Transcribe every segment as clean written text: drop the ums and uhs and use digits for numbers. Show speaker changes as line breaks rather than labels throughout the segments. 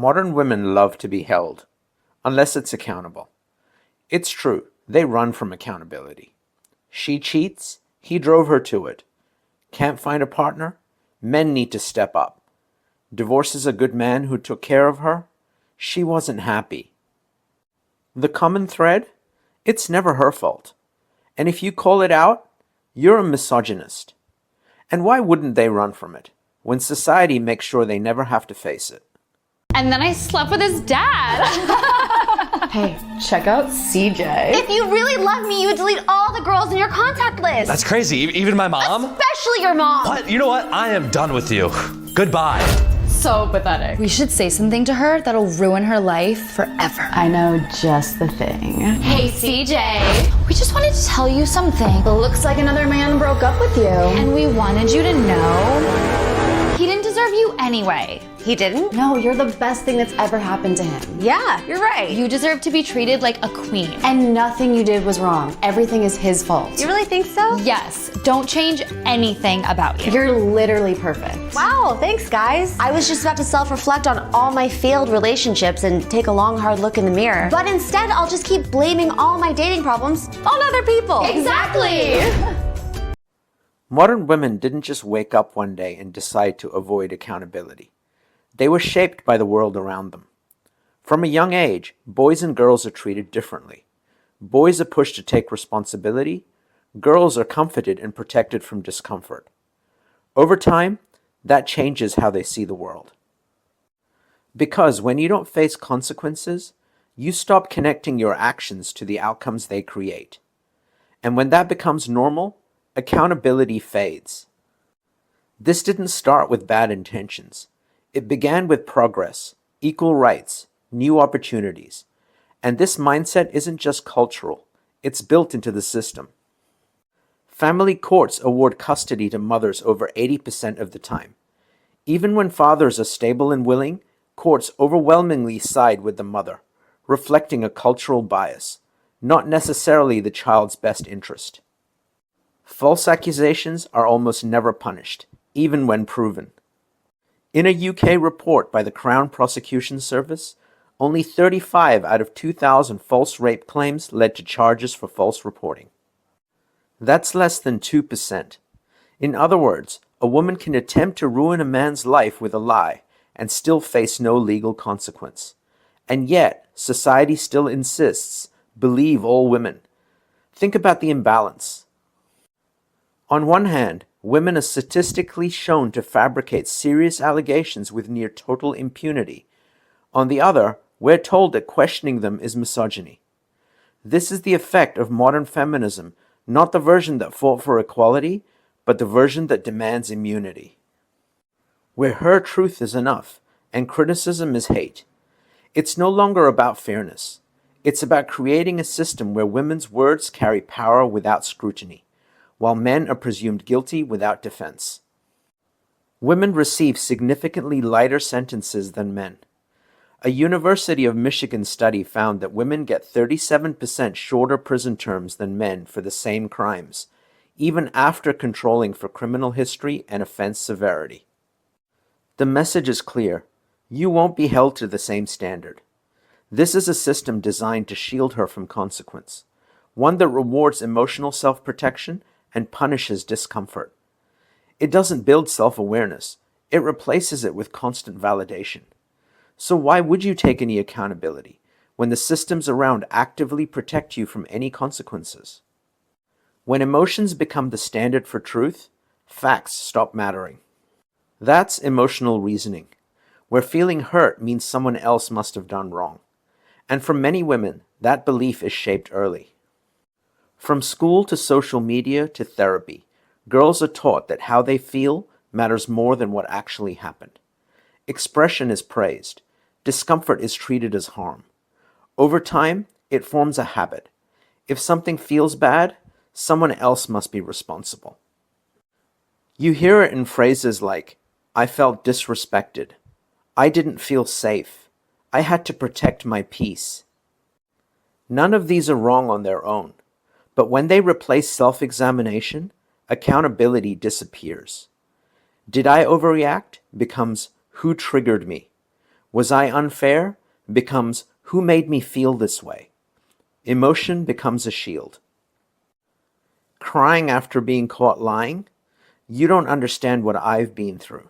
Modern women love to be held, unless it's accountable. It's true, they run from accountability. She cheats, he drove her to it. Can't find a partner? Men need to step up. Divorces a good man who took care of her? She wasn't happy. The common thread? It's never her fault. And if you call it out, you're a misogynist. And why wouldn't they run from it, when society makes sure they never have to face it?
And then I slept with his dad.
Hey, check out CJ.
If you really love me, you would delete all the girls in your contact list.
That's crazy. Even my mom?
Especially your mom.
What? You know what? I am done with you. Goodbye.
So pathetic.
We should say something to her that'll ruin her life forever.
I know just the thing.
Hey, CJ. We just wanted to tell you something.
Looks like another man broke up with you.
And we wanted you to know he didn't deserve you anyway.
He didn't?
No, you're the best thing that's ever happened to him.
Yeah, you're right.
You deserve to be treated like a queen.
And nothing you did was wrong. Everything is his fault.
You really think so?
Yes, don't change anything about you.
You're literally perfect.
Wow, thanks guys. I was just about to self-reflect on all my failed relationships and take a long hard look in the mirror. But instead, I'll just keep blaming all my dating problems on other people.
Exactly.
Modern women didn't just wake up one day and decide to avoid accountability. They were shaped by the world around them. From a young age, boys and girls are treated differently. Boys are pushed to take responsibility. Girls are comforted and protected from discomfort. Over time, that changes how they see the world. Because when you don't face consequences, you stop connecting your actions to the outcomes they create. And when that becomes normal, accountability fades. This didn't start with bad intentions. It began with progress, equal rights, new opportunities. And this mindset isn't just cultural, it's built into the system. Family courts award custody to mothers over 80% of the time. Even when fathers are stable and willing, courts overwhelmingly side with the mother, reflecting a cultural bias, not necessarily the child's best interest. False accusations are almost never punished, even when proven. In a UK report by the Crown Prosecution Service, only 35 out of 2,000 false rape claims led to charges for false reporting. That's less than 2%. In other words, a woman can attempt to ruin a man's life with a lie and still face no legal consequence. And yet, society still insists, believe all women. Think about the imbalance. On one hand, women are statistically shown to fabricate serious allegations with near total impunity. On the other, we're told that questioning them is misogyny. This is the effect of modern feminism, not the version that fought for equality, but the version that demands immunity. Where her truth is enough, and criticism is hate. It's no longer about fairness. It's about creating a system where women's words carry power without scrutiny, while men are presumed guilty without defense. Women receive significantly lighter sentences than men. A University of Michigan study found that women get 37% shorter prison terms than men for the same crimes, even after controlling for criminal history and offense severity. The message is clear. You won't be held to the same standard. This is a system designed to shield her from consequence, one that rewards emotional self-protection and punishes discomfort. It doesn't build self-awareness. It replaces it with constant validation. So why would you take any accountability when the systems around actively protect you from any consequences? When emotions become the standard for truth, facts stop mattering. That's emotional reasoning, where feeling hurt means someone else must have done wrong. And for many women, that belief is shaped early. From school to social media to therapy, girls are taught that how they feel matters more than what actually happened. Expression is praised. Discomfort is treated as harm. Over time, it forms a habit. If something feels bad, someone else must be responsible. You hear it in phrases like, I felt disrespected. I didn't feel safe. I had to protect my peace. None of these are wrong on their own. But when they replace self-examination, accountability disappears. Did I overreact becomes who triggered me, Was I unfair becomes who made me feel this way? Emotion becomes a shield. Crying after being caught lying? You don't understand what I've been through.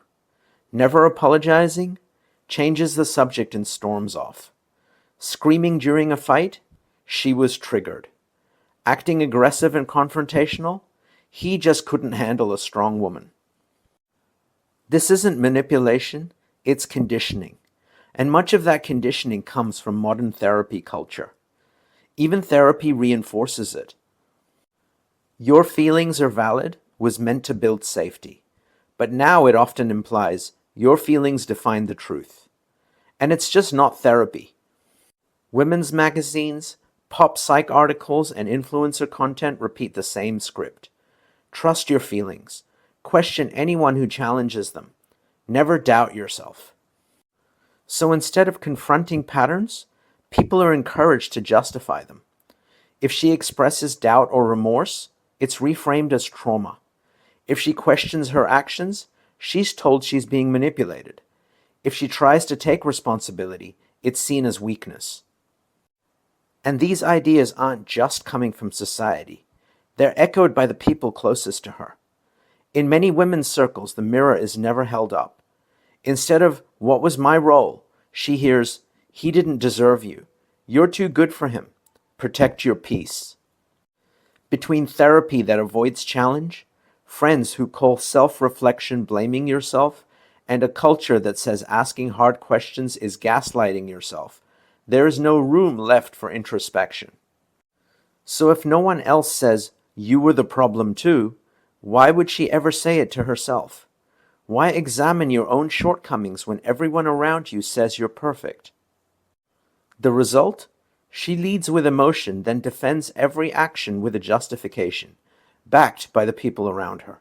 Never apologizing? Changes the subject and storms off. Screaming during a fight? She was triggered. Acting aggressive and confrontational? He just couldn't handle a strong woman. This isn't manipulation, it's conditioning. And much of that conditioning comes from modern therapy culture. Even therapy reinforces it. Your feelings are valid was meant to build safety, but now it often implies your feelings define the truth. And it's just not therapy. Women's magazines, pop psych articles, and influencer content repeat the same script. Trust your feelings. Question anyone who challenges them. Never doubt yourself. So instead of confronting patterns, people are encouraged to justify them. If she expresses doubt or remorse, it's reframed as trauma. If she questions her actions, she's told she's being manipulated. If she tries to take responsibility, it's seen as weakness. And these ideas aren't just coming from society. They're echoed by the people closest to her. In many women's circles, the mirror is never held up. Instead of, what was my role? She hears, he didn't deserve you. You're too good for him. Protect your peace. Between therapy that avoids challenge, friends who call self-reflection blaming yourself, and a culture that says asking hard questions is gaslighting yourself, there is no room left for introspection. So if no one else says, you were the problem too, why would she ever say it to herself? Why examine your own shortcomings when everyone around you says you're perfect? The result? She leads with emotion, then defends every action with a justification, backed by the people around her.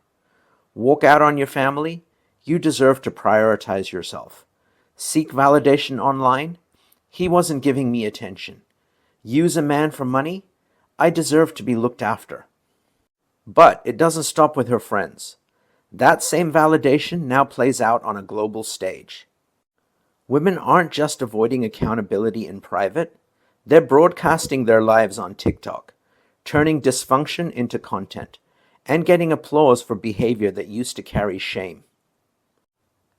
Walk out on your family? You deserve to prioritize yourself. Seek validation online? He wasn't giving me attention. Use a man for money? I deserve to be looked after. But it doesn't stop with her friends. That same validation now plays out on a global stage. Women aren't just avoiding accountability in private, they're broadcasting their lives on TikTok, turning dysfunction into content, and getting applause for behavior that used to carry shame.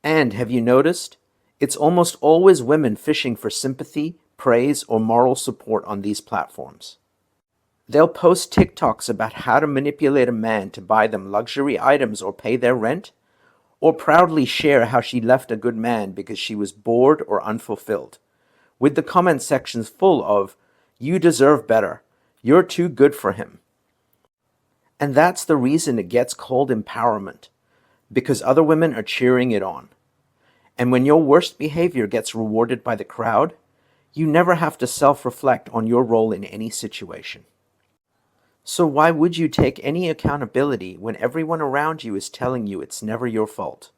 And have you noticed? It's almost always women fishing for sympathy, praise, or moral support on these platforms. They'll post TikToks about how to manipulate a man to buy them luxury items or pay their rent, or proudly share how she left a good man because she was bored or unfulfilled, with the comment sections full of, you deserve better, you're too good for him. And that's the reason it gets called empowerment, because other women are cheering it on. And when your worst behavior gets rewarded by the crowd, you never have to self-reflect on your role in any situation. So why would you take any accountability when everyone around you is telling you it's never your fault?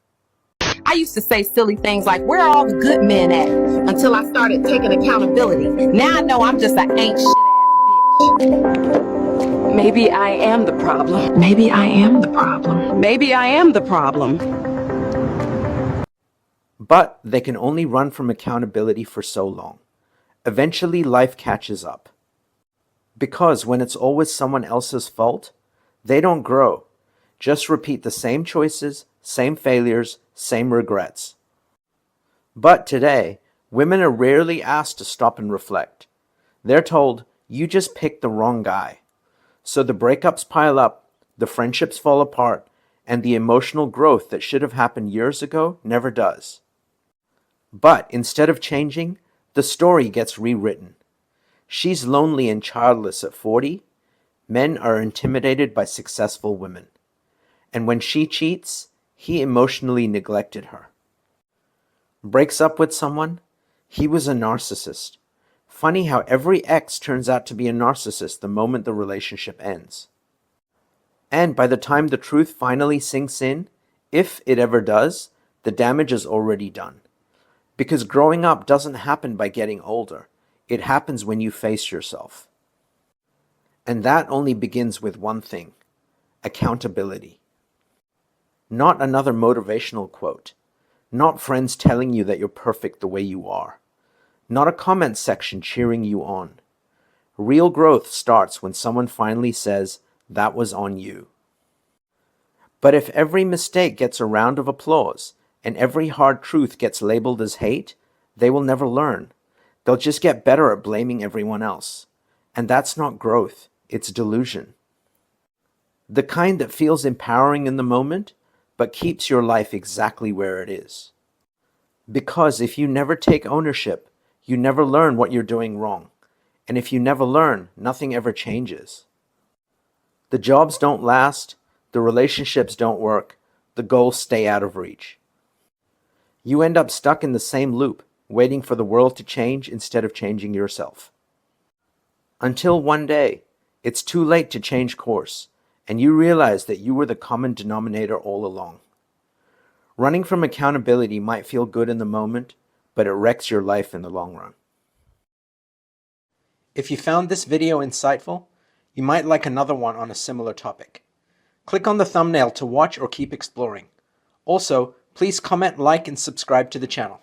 I used to say silly things like, where are all the good men at? Until I started taking accountability. Now I know I'm just an ain't shit ass bitch. Maybe I am the problem. Maybe I am the problem. Maybe I am the problem.
But they can only run from accountability for so long. Eventually, life catches up. Because when it's always someone else's fault, they don't grow. Just repeat the same choices, same failures, same regrets. But today, women are rarely asked to stop and reflect. They're told, you just picked the wrong guy. So the breakups pile up, the friendships fall apart, and the emotional growth that should have happened years ago never does. But instead of changing, the story gets rewritten. She's lonely and childless at 40. Men are intimidated by successful women. And when she cheats, he emotionally neglected her. Breaks up with someone? He was a narcissist. Funny how every ex turns out to be a narcissist the moment the relationship ends. And by the time the truth finally sinks in, if it ever does, the damage is already done. Because growing up doesn't happen by getting older. It happens when you face yourself. And that only begins with one thing: accountability. Not another motivational quote. Not friends telling you that you're perfect the way you are. Not a comment section cheering you on. Real growth starts when someone finally says, "That was on you." But if every mistake gets a round of applause and every hard truth gets labeled as hate, they will never learn. They'll just get better at blaming everyone else. And that's not growth, it's delusion. The kind that feels empowering in the moment, but keeps your life exactly where it is. Because if you never take ownership, you never learn what you're doing wrong. And if you never learn, nothing ever changes. The jobs don't last, the relationships don't work, the goals stay out of reach. You end up stuck in the same loop, waiting for the world to change instead of changing yourself. Until one day, it's too late to change course, and you realize that you were the common denominator all along. Running from accountability might feel good in the moment, but it wrecks your life in the long run. If you found this video insightful, you might like another one on a similar topic. Click on the thumbnail to watch or keep exploring. Also, please comment, like, and subscribe to the channel.